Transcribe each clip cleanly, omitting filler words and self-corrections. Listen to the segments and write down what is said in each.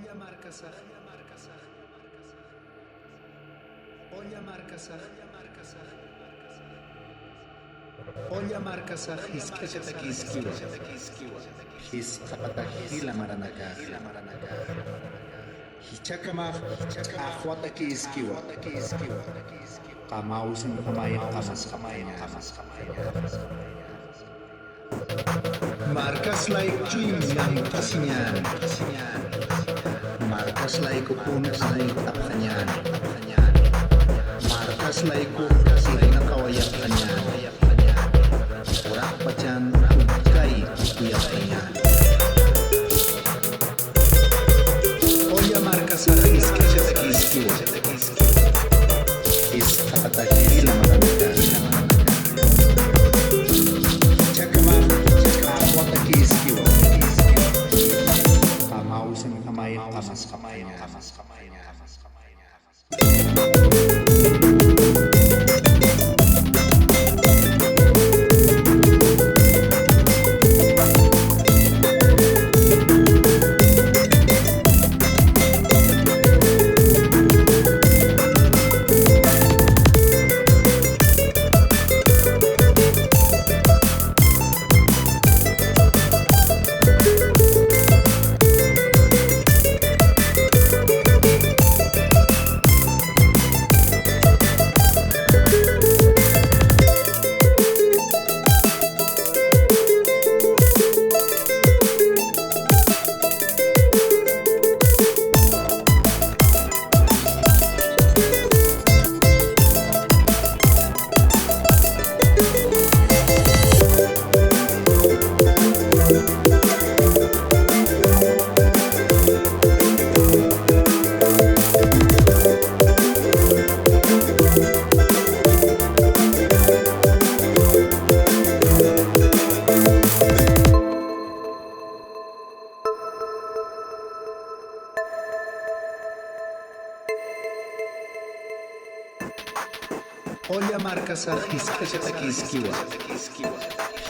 Oya markasah. Oya markasah. Oya markasah hiskashataki iskiwa. His kapataki maranaka. Hichakamak ahwataki iskiwa. Kamausin kamay kamas kamaynya. Markas like dream yang kasinyan. Markas like pun ay tapkanyan. Markas like ko ay nakawayak kanyan. Urak pa dyan kay kuyak kanyan. Oya markas sa iskiwa. Is kapataki lang maramita. Kamas kamaynya. Oya markas sa hiskashataki iskiwa.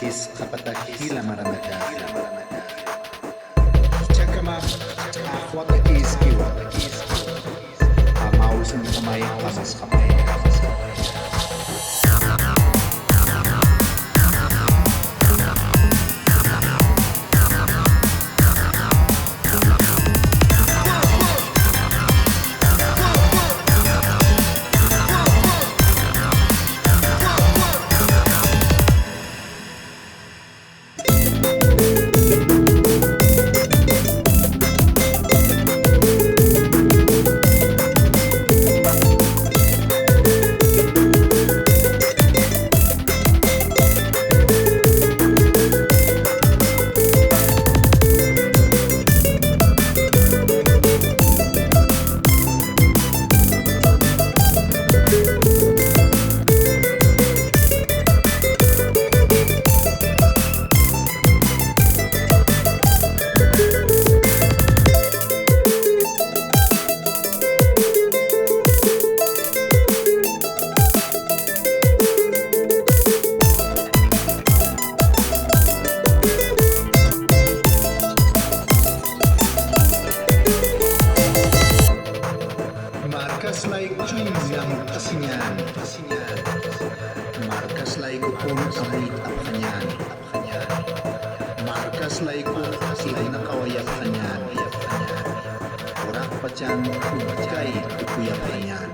His kapataki lang maranaka. Hichakamak ahwataki iskiwa. Kamausin kamay kamas kamaynya. Markas like dream yang kasinyan. Markas like pun ay tapkanyan. Markas like ko ay nakawayak kanyan. Urak pa dyan kay kuyak kanyan.